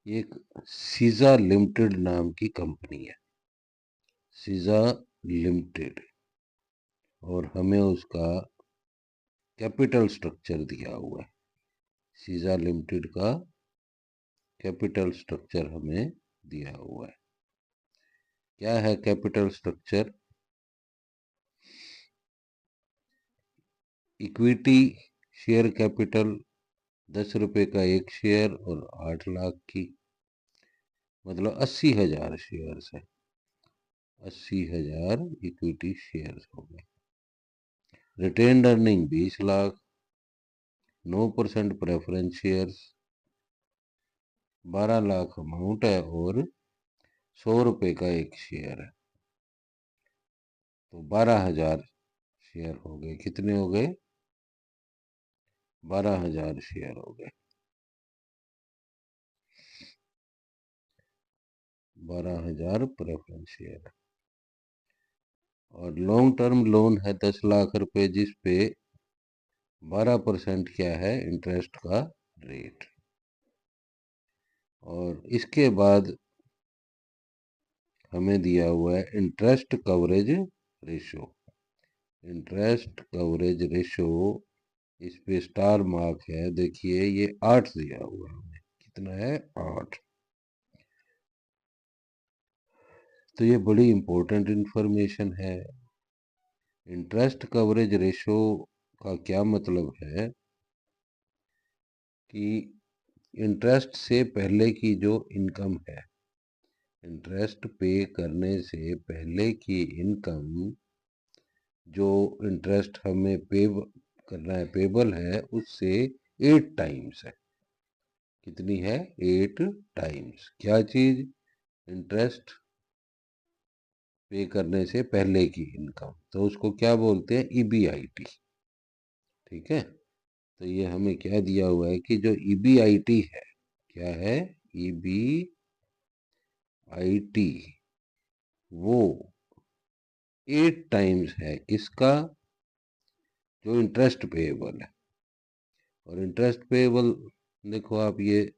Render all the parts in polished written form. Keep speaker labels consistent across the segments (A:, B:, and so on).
A: एक सीजा लिमिटेड नाम की कंपनी है, सीजा लिमिटेड, और हमें उसका कैपिटल स्ट्रक्चर दिया हुआ है। सीजा लिमिटेड का कैपिटल स्ट्रक्चर हमें दिया हुआ है। क्या है capital structure? Equity share capital 10 रुपए का एक शेयर और 8 लाख की, मतलब 80,000 शेयर है। 80,000 इक्विटी शेयर हो गए। Retained earning 20 lakh, 9% preference shares, 12 lakh amount है और 100 रुपए का एक शेयर है। तो 12,000 शेयर हो गए। कितने हो गए? 12,000 शेयर हो गए। 12,000 प्रेफरेंस शेयर। और लॉन्ग टर्म लोन है 10 लाख रुपए, जिसपे 12% क्या है? इंटरेस्ट का रेट। और इसके बाद हमें दिया हुआ है interest coverage ratio. Interest coverage ratio, इस पे स्टार मार्क है, देखिए ये 8 दिया हुआ है हमें। कितना है? 8। तो ये बड़ी इंपॉर्टेंट इंफॉर्मेशन है। इंटरेस्ट कवरेज रेशो का क्या मतलब है कि इंटरेस्ट से पहले की जो इनकम है, इंटरेस्ट पे करने से पहले की इनकम, जो इंटरेस्ट हमें पे करना है, पेबल है, उससे 8 टाइम्स है। कितनी है? 8 टाइम्स। क्या चीज? इंटरेस्ट पे करने से पहले की इनकम, तो उसको क्या बोलते हैं? ईबीआईटी। ठीक है। तो ये हमें क्या दिया हुआ है कि जो ईबीआईटी है, क्या है? ईबीआईटी, वो 8 टाइम्स है किसका? जो इंटरेस्ट पेएबल है। और इंटरेस्ट पेएबल देखो आप, ये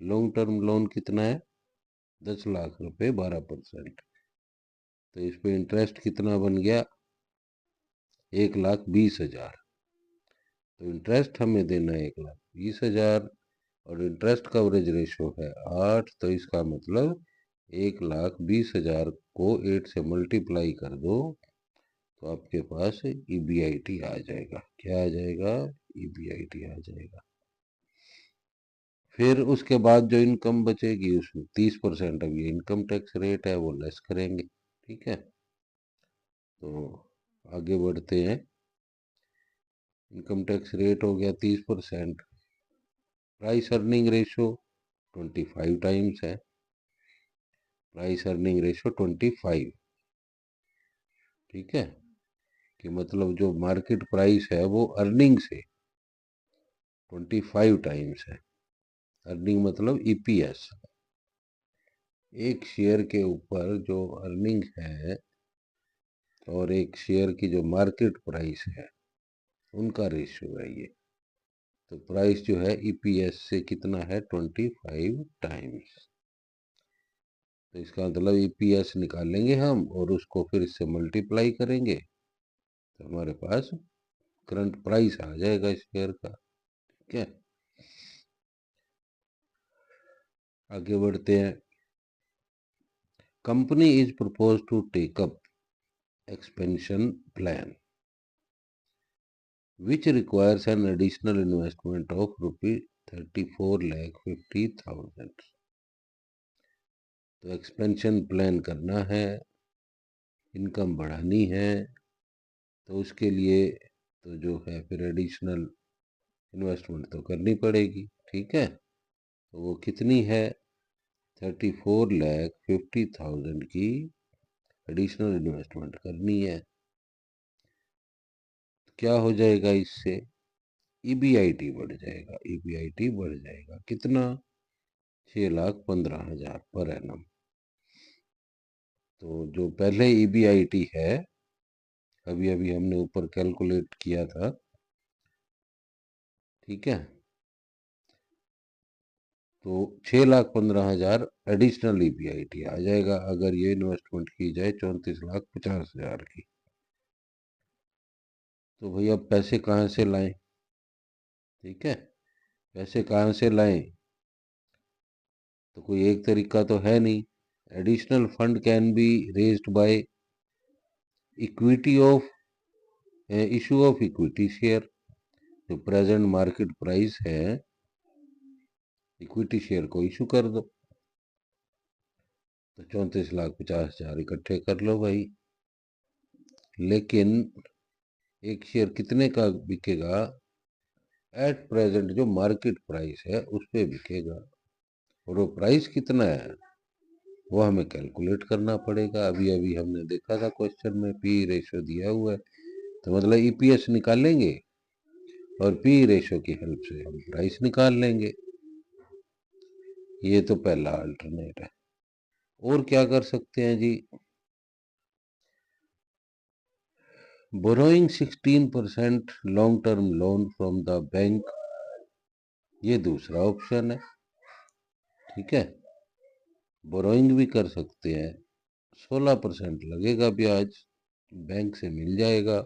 A: लॉन्ग टर्म लोन कितना है? 10 लाख रुपए, 12%। तो इस पे इंटरेस्ट कितना बन गया? 1,20,000। तो इंटरेस्ट हमें देना है 1,20,000, और इंटरेस्ट कवरेज रेशो है 8। तो इसका मतलब 1,20,000 को 8 से मल्टीप्लाई कर दो, तो आपके पास ईबीआईटी आ जाएगा। क्या आ जाएगा? ईबीआईटी आ जाएगा। फिर उसके बाद जो इनकम बचेगी उसमें 30%, अब ये इनकम टैक्स रेट है, वो लेस करेंगे। ठीक है। तो आगे बढ़ते हैं। इनकम टैक्स रेट हो गया 30%। प्राइस अर्निंग रेशो 25 टाइम्स है। Price earning ratio 25। ठीक है। कि मतलब जो मार्केट प्राइस है वो अर्निंग से 25 टाइम्स है। अर्निंग मतलब ईपीएस। एक शेयर के ऊपर जो अर्निंग है और एक शेयर की जो मार्केट प्राइस है, उनका रेशियो है ये। तो प्राइस जो है ईपीएस से कितना है? 25 टाइम्स। तो इसका मतलब ईपीएस निकालेंगे हम और उसको फिर इससे मल्टीप्लाई करेंगे, तो हमारे पास करंट प्राइस आ जाएगा शेयर का। ठीक है। आगे बढ़ते हैं। Company is propose to take up expansion plan which requires an additional investment of rupees 34,50,000। तो एक्सपेंशन प्लान करना है, इनकम बढ़ानी है, तो उसके लिए तो जो है फिर एडिशनल इन्वेस्टमेंट तो करनी पड़ेगी। ठीक है। तो वो कितनी है? 34,50,000 की एडिशनल इन्वेस्टमेंट करनी है। तो क्या हो जाएगा इससे? ईबीआईटी बढ़ जाएगा। ईबीआईटी बढ़ जाएगा कितना? 6,15,000 पर एनम। तो जो पहले ईबीआईटी है, अभी अभी हमने ऊपर कैलकुलेट किया था। ठीक है। तो 6,15,000 एडिशनल ईपीआईटी आ जाएगा अगर ये इन्वेस्टमेंट की जाए 34,50,000 की। तो भैया पैसे कहाँ से लाएं? ठीक है, पैसे कहाँ से लाएं? तो कोई एक तरीका तो है नहीं। Additional fund can be raised by equity of issue of equity share. जो प्रेजेंट मार्केट प्राइस है, इक्विटी शेयर को इशू कर दो। तो 34,50,000 इकट्ठे कर लो भाई। लेकिन एक शेयर कितने का बिकेगा? एट प्रेजेंट जो मार्केट प्राइस है उस पे बिकेगा। और वो प्राइस कितना है वो हमें कैलकुलेट करना पड़ेगा। अभी अभी हमने देखा था क्वेश्चन में पी रेशियो दिया हुआ है, तो मतलब ईपीएस निकालेंगे और पी रेशियो की हेल्प से हम प्राइस निकाल लेंगे। ये तो पहला अल्टरनेट है। और क्या कर सकते हैं जी? Borrowing 16% long term loan from the bank, ये दूसरा ऑप्शन है। ठीक है, बोरोइंग भी कर सकते हैं, 16% लगेगा ब्याज, बैंक से मिल जाएगा।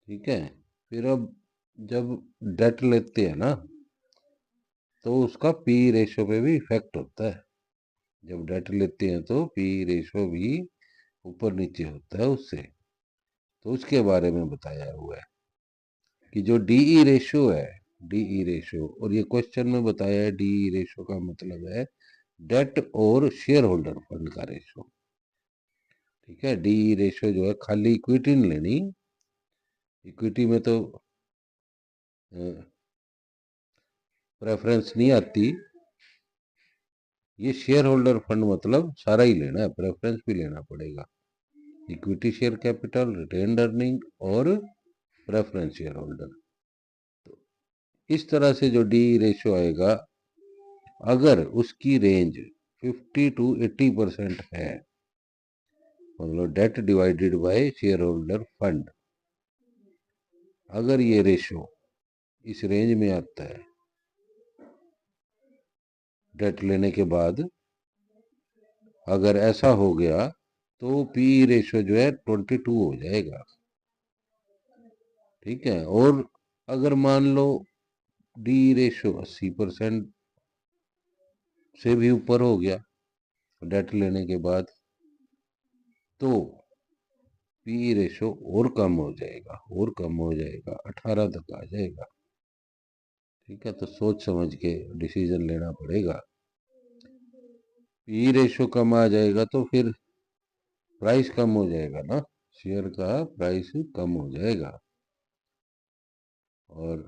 A: ठीक है, फिर अब जब डेट लेते हैं ना तो उसका पी रेशो पे भी इफेक्ट होता है। जब डेट लेते हैं तो पी रेशो भी ऊपर नीचे होता है उससे। तो उसके बारे में बताया हुआ है कि जो डीई रेशो है, डीई रेशो, और ये क्वेश्चन में बताया है डीई रेशो का मतलब है डेट और शेयर होल्डर फंड का रेशो। ठीक है, डीई रेशो जो है खाली इक्विटी नहीं लेनी, इक्विटी में तो प्रेफरेंस नहीं आती। ये शेयर होल्डर फंड मतलब सारा ही लेना है, प्रेफरेंस भी लेना पड़ेगा। Equity share capital, retained earning और प्रेफरेंस शेयर होल्डर। तो इस तरह से जो डी रेशियो आएगा, अगर उसकी रेंज 50 to 80% है, मतलब date divided by share holder fund, अगर ये रेशियो इस रेंज में आता है डेट लेने के बाद, अगर ऐसा हो गया तो पी रेशियो जो है 22 हो जाएगा। ठीक है, और अगर मान लो डी रेशियो 80% से भी ऊपर हो गया डेट लेने के बाद, तो पी रेशियो और कम हो जाएगा, और कम हो जाएगा, 18 तक आ जाएगा। ठीक है, तो सोच समझ के डिसीजन लेना पड़ेगा। पी रेशियो कम आ जाएगा तो फिर प्राइस कम हो जाएगा ना, शेयर का प्राइस कम हो जाएगा। और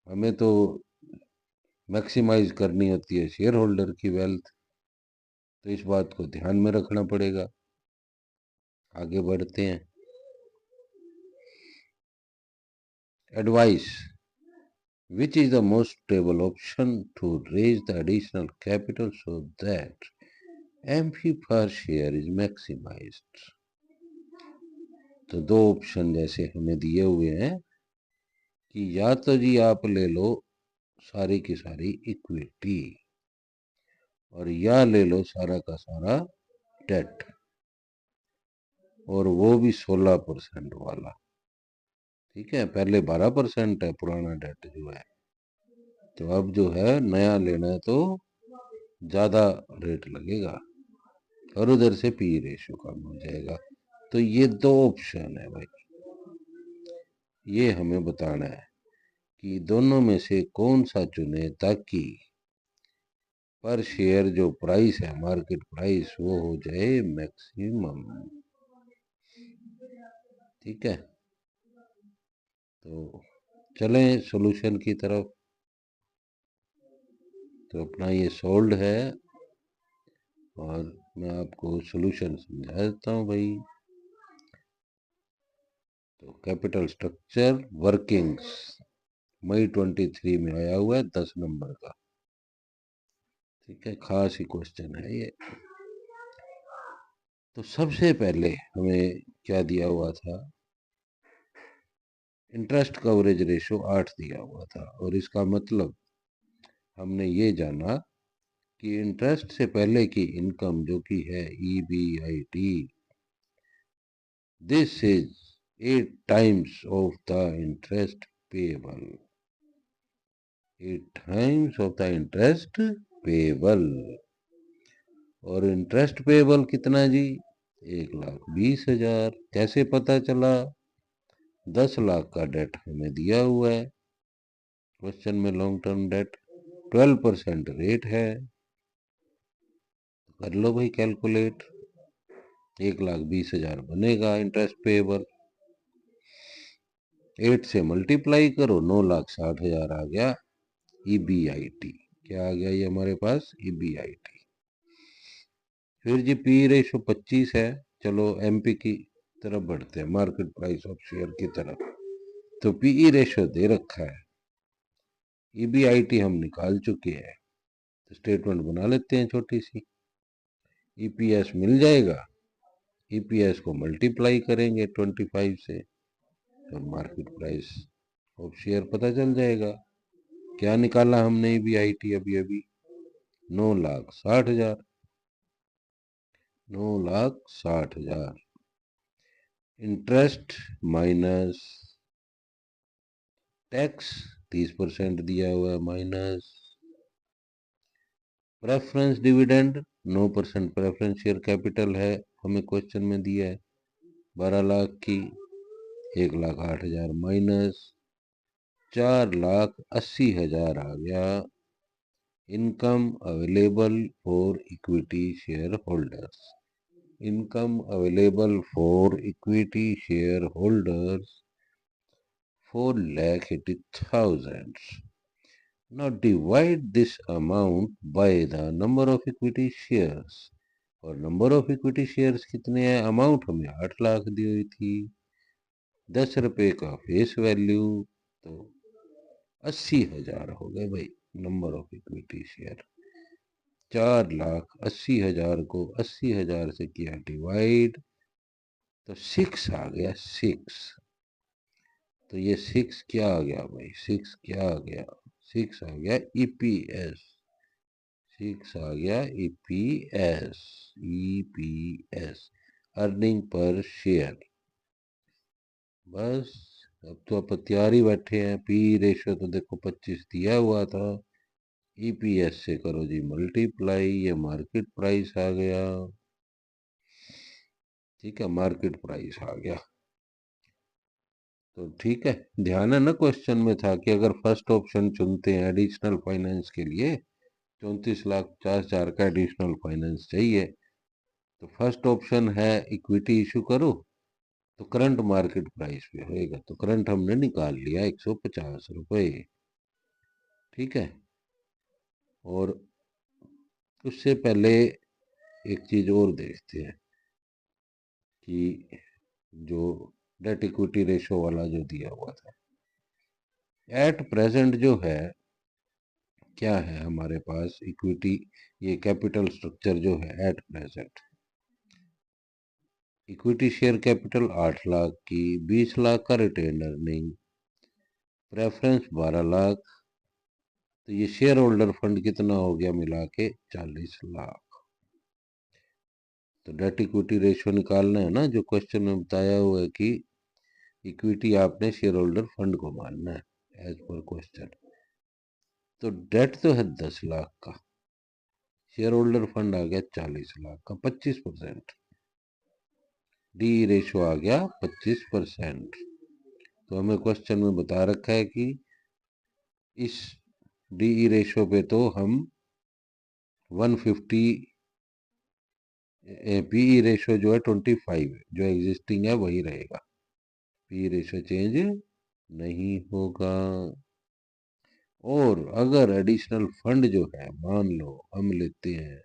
A: हमें तो मैक्सिमाइज करनी होती है शेयर होल्डर की वेल्थ, तो इस बात को ध्यान में रखना पड़ेगा। आगे बढ़ते हैं। Advice, which is the most stable option to raise the additional capital so that MP per share is maximized? तो दो ऑप्शन जैसे हमें दिए हुए हैं कि या तो जी आप ले लो सारी की सारी इक्विटी, और या ले लो सारा का सारा डेट, और वो भी 16% वाला। ठीक है, पहले 12% है पुराना डेट जो है, तो अब जो है नया लेना है तो ज्यादा रेट लगेगा, और उधर से पी रेशियो कम हो जाएगा। तो ये दो ऑप्शन है भाई, ये हमें बताना है कि दोनों में से कौन सा चुने ताकि पर शेयर जो प्राइस है, मार्केट प्राइस, वो हो जाए मैक्सिमम। ठीक है, तो चलें सॉल्यूशन की तरफ। तो अपना ये सोल्ड है, और मैं आपको सॉल्यूशन समझा देता हूँ भाई। तो कैपिटल स्ट्रक्चर वर्किंग्स मई 23 में आया हुआ है 10 नंबर का। ठीक है, खास ही क्वेश्चन है ये। तो सबसे पहले हमें क्या दिया हुआ था? इंटरेस्ट कवरेज रेशो 8 दिया हुआ था, और इसका मतलब हमने ये जाना कि इंटरेस्ट से पहले की इनकम जो कि है EBIT, this is 8 times of the interest payable, 8 times of the interest payable। और इंटरेस्ट पेबल कितना जी? 1,20,000। कैसे पता चला? 10 लाख का डेट हमें दिया हुआ है क्वेश्चन में, लॉन्ग टर्म डेट 12% रेट है। कर लो भाई कैलकुलेट, 1,20,000 बनेगा इंटरेस्ट पेबल। 8 से मल्टीप्लाई करो, 9,60,000 आ गया EBIT। क्या आ गया ये हमारे पास? EBIT। फिर जी पी रेशो 25 है। चलो MP की तरफ बढ़ते हैं, मार्केट प्राइस ऑफ शेयर की तरफ। तो PE रेशो दे रखा है, EBIT हम निकाल चुके हैं, तो स्टेटमेंट बना लेते हैं छोटी सी। EPS मिल जाएगा, EPS को मल्टीप्लाई करेंगे 25 से, तो मार्केट प्राइस ऑफ शेयर पता चल जाएगा। क्या निकाला हमने EBIT अभी अभी? 9,60,000। 9,60,000 इंटरेस्ट माइनस टैक्स 30% दिया हुआ है, minus preference dividend 9% preference share capital है, हमें क्वेश्चन में दिया है 12 लाख की, 1,08,000 माइनस 4,80,000 आ गया income available for equity share holders. Income available for equity share holders 4,80,000। Now divide this amount by the number of equity shares। और नंबर ऑफ इक्विटी शेयर्स कितने हैं? अमाउंट हमें 8 लाख दी हुई थी, 10 रुपए का फेस वैल्यू, तो 80,000 हो गए भाई नंबर ऑफ इक्विटी शेयर। 4,80,000 को 80,000 से किया डिवाइड, तो 6 आ गया, 6। तो ये 6 क्या आ गया भाई? 6 क्या आ गया? 6 आ गया EPS। 6 आ गया EPS। EPS earning per share. बस अब तो आप तैयार ही बैठे हैं। पी रेशो तो देखो 25 दिया हुआ था, EPS से करो जी मल्टीप्लाई, ये मार्केट प्राइस आ गया। ठीक है, मार्केट प्राइस आ गया। तो ठीक है, ध्यान है ना क्वेश्चन में था कि अगर फर्स्ट ऑप्शन चुनते हैं एडिशनल फाइनेंस के लिए, 34,50,000 का एडिशनल फाइनेंस चाहिए, तो फर्स्ट ऑप्शन है इक्विटी इशू करो, तो करंट मार्केट प्राइस पे होएगा। तो करंट हमने निकाल लिया 150 रुपए। ठीक है, और उससे पहले एक चीज और देखते हैं कि जो डेट इक्विटी रेशो वाला जो दिया हुआ था, एट प्रेजेंट जो है, क्या है हमारे पास इक्विटी, ये कैपिटल स्ट्रक्चर जो है at present, equity share capital 8 lakh की, 20 लाख का रिटेन अर्निंग, प्रेफरेंस 12 लाख, तो ये शेयर होल्डर फंड कितना हो गया मिला के? 40 लाख। तो डेट इक्विटी रेशियो निकालना है ना, जो क्वेश्चन में बताया हुआ है कि इक्विटी आपने शेयर होल्डर फंड को मानना है एज पर क्वेश्चन। तो डेट तो है 10 लाख का, शेयर होल्डर फंड आ गया 40 लाख का, 25%। डी रेशो आ गया 25%। तो हमें क्वेश्चन में बता रखा है कि इस डी रेशो पे तो हम 150, पीई रेशो जो है 25 जो एग्जिस्टिंग है वही रहेगा, पी रेशो चेंज नहीं होगा। और अगर एडिशनल फंड जो है, मान लो हम लेते हैं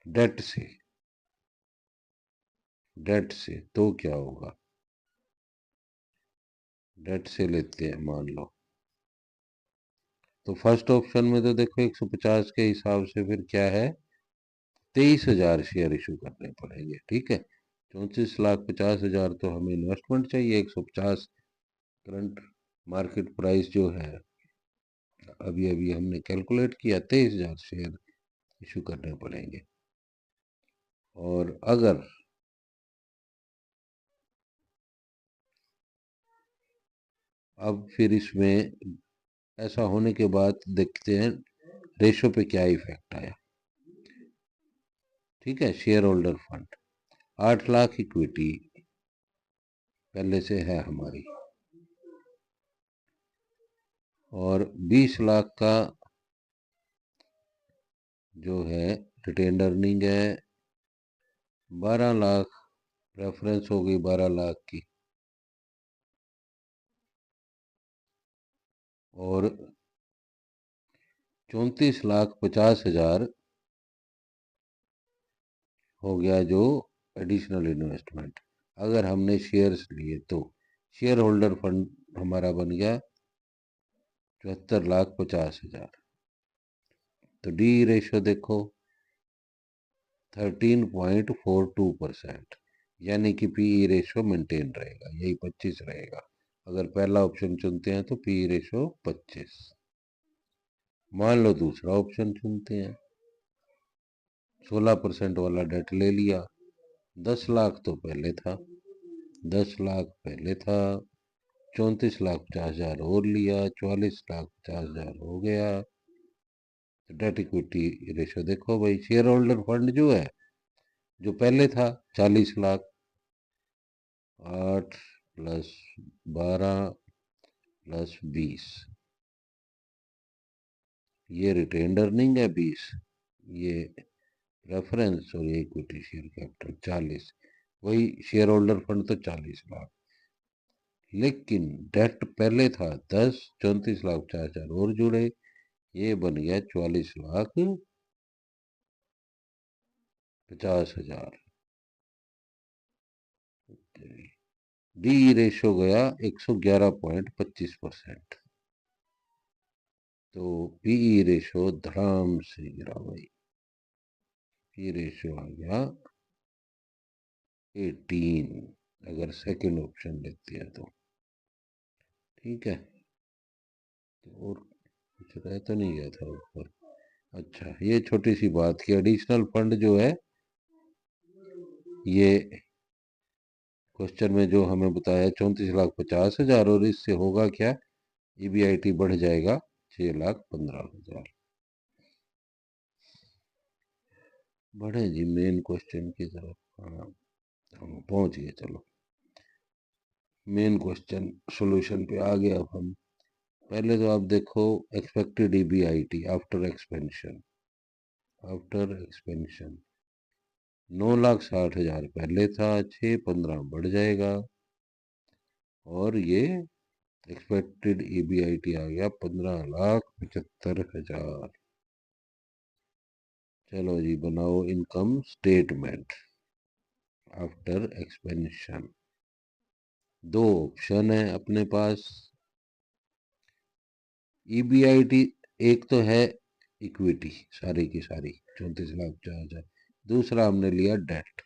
A: डेट से, डेट से तो क्या होगा? डेट से लेते हैं मान लो, तो फर्स्ट ऑप्शन में तो देखो 150 के हिसाब से फिर क्या है, 23,000 शेयर इशू करने पड़ेंगे। ठीक है, 34,50,000 तो हमें इन्वेस्टमेंट चाहिए, 150 करंट मार्केट प्राइस जो है अभी अभी हमने कैलकुलेट किया 23,000 शेयर इशू करने पड़ेंगे। और अगर अब फिर इसमें ऐसा होने के बाद देखते हैं रेशो पे क्या इफेक्ट आया। ठीक है, share holder fund 8 lakh equity पहले से है हमारी, और 20 लाख का जो है रिटेन्ड अर्निंग है, 12 लाख रेफरेंस हो गई 12 लाख की, और 34,50,000 हो गया जो एडिशनल इन्वेस्टमेंट अगर हमने शेयर्स लिए तो। शेयर होल्डर फंड हमारा बन गया 74,50,000। तो डी रेशो देखो 13.42%, यानी कि पीई रेशो मेंटेन रहेगा, यही 25 रहेगा। अगर पहला ऑप्शन चुनते हैं तो पीई रेशो 25। मान लो दूसरा ऑप्शन चुनते हैं, 16% वाला डेट ले लिया, 10 लाख तो पहले था, 10 लाख पहले था, 34,50,000 और लिया, 44,50,000 हो गया। तो डेट इक्विटी रेशो देखो भाई, शेयर होल्डर फंड जो है जो पहले था 40 लाख, 8 प्लस 12 प्लस 20, ये रिटेन्ड अर्निंग है 20, ये रेफरेंस, और ये इक्विटी शेयर कैपिटल 40, वही शेयर होल्डर फंड तो 40 लाख। लेकिन डेट पहले था 10, 34,50,000 और जुड़े, ये बन गया 44,50,000। डी रेशो गया 111.25%। तो पीई रेशो धड़ाम से गिरा भाई, पी रेशो आ गया 18, अगर सेकंड ऑप्शन लेते हैं तो। ठीक है, तो और कुछ रह तो नहीं गया था ऊपर। अच्छा, ये छोटी सी बात कि एडिशनल फंड जो है, ये क्वेश्चन में जो हमें बताया 34,50,000, और इससे होगा क्या, ईबीआईटी बढ़ जाएगा 6,15,000। बढ़े जी मेन क्वेश्चन की तरफ। हाँ, हम पहुंच गए, चलो मेन क्वेश्चन सॉल्यूशन पे आ गए अब हम। पहले तो आप देखो expected EBIT after expansion, after expansion 9,60,000 पहले था, 6,15 बढ़ जाएगा, और ये एक्सपेक्टेड ईबीआईटी आ गया 15,75,000। चलो जी बनाओ इनकम स्टेटमेंट आफ्टर एक्सपेंशन। दो ऑप्शन है अपने पास, ईबीआईटी एक तो है इक्विटी सारी की सारी 34,50,000, दूसरा हमने लिया डेट।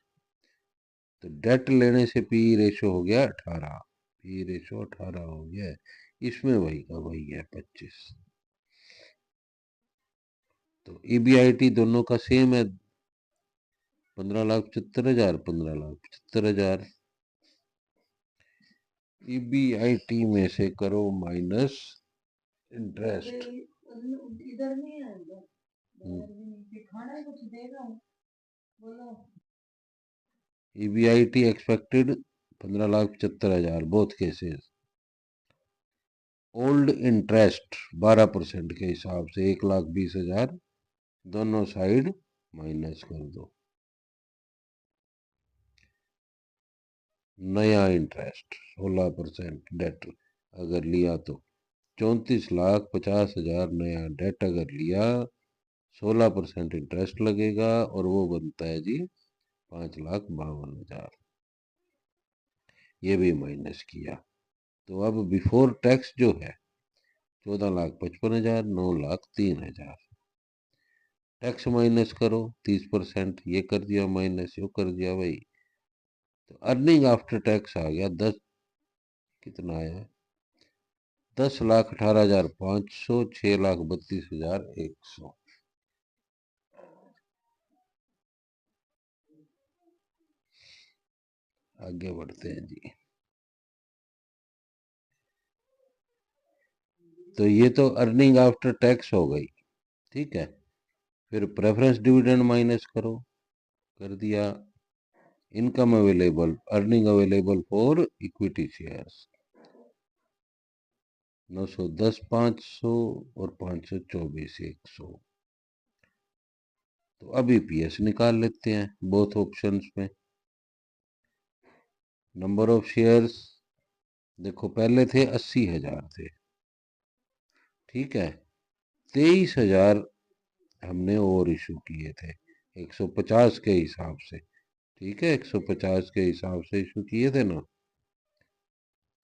A: तो डेट लेने से पी रेशो हो गया 18, पी रेशो 18 हो गया, इसमें वही का वही है 25। तो ईबीआईटी दोनों का सेम है, 15,75,000, 15,75,000। ईबीआईटी में से करो माइनस इंटरेस्ट। इधर नहीं है, खाना ही कुछ देगा, बोलो। EBIT expected 15,75,000 both cases. Old interest 12% के हिसाब से 1,20,000, दोनों साइड माइनस कर दो। नया इंटरेस्ट 16% डेट अगर लिया तो 34,50,000 नया डेट अगर लिया, 16% इंटरेस्ट लगेगा, और वो बनता है जी 5,52,000। ये भी माइनस किया। तो अब बिफोर टैक्स जो है 14,55,000, 9,03,000। टैक्स माइनस करो 30%, ये कर दिया माइनस, ये कर दिया भाई। तो अर्निंग आफ्टर टैक्स आ गया 10, कितना आया 10,18,500, 6,32,100। आगे बढ़ते हैं जी। तो ये तो अर्निंग आफ्टर टैक्स हो गई, ठीक है। फिर प्रेफरेंस डिविडेंड माइनस करो, कर दिया। Income available, earning available for equity shares 910,500 और 524,100। तो अब ईपीएस निकाल लेते हैं बोथ ऑप्शंस में। नंबर ऑफ शेयर्स देखो, पहले थे 80,000 थे, ठीक है। 23,000 हमने और इशू किए थे 150 के हिसाब से, ठीक है। 150 के हिसाब से इशू किए थे ना,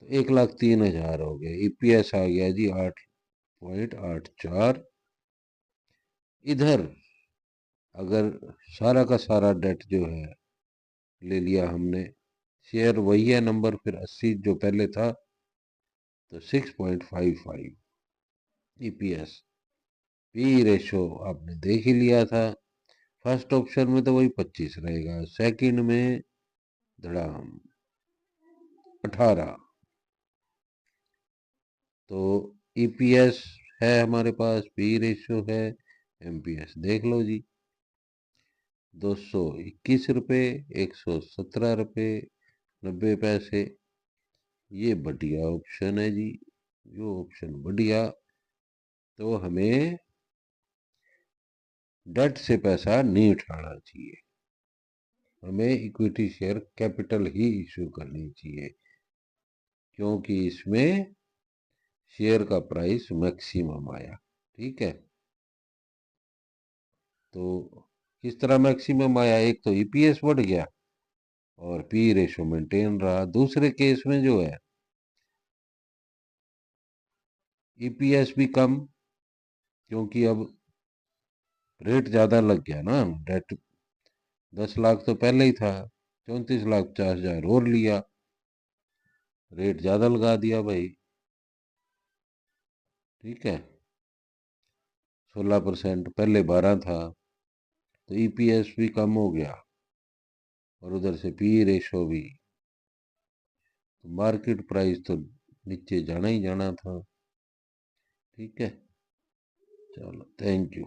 A: तो 1,03,000 हो गए। ईपीएस आ गया जी 8.84। इधर अगर सारा का सारा डेट जो है ले लिया हमने, शेयर वही है नंबर, फिर 80 जो पहले था, तो 6.55 ईपीएस। पी रेशो आपने देख ही लिया था, फर्स्ट ऑप्शन में तो वही 25 रहेगा, सेकंड में धड़ाम 18। तो ईपीएस है हमारे पास, पी रेशो है, एमपीएस देख लो जी। 221 रुपये, 117 रुपये 90 पैसे। ये बढ़िया ऑप्शन है जी, जो ऑप्शन बढ़िया। तो हमें डेट से पैसा नहीं उठाना चाहिए, हमें इक्विटी शेयर कैपिटल ही इशू करनी चाहिए, क्योंकि इसमें शेयर का प्राइस मैक्सिमम आया, ठीक है। तो किस तरह मैक्सिमम आया, एक तो ईपीएस बढ़ गया और पी रेशो मेंटेन रहा। दूसरे केस में जो है ईपीएस भी कम, क्योंकि अब रेट ज्यादा लग गया ना। डेट 10 लाख तो पहले ही था, 34,50,000 और लिया, रेट ज्यादा लगा दिया भाई, ठीक है। 16% पहले 12 था, तो ईपीएस भी कम हो गया और उधर से पी रेशो भी। तो मार्केट प्राइस तो नीचे जाना ही जाना था, ठीक है। चलो, थैंक यू।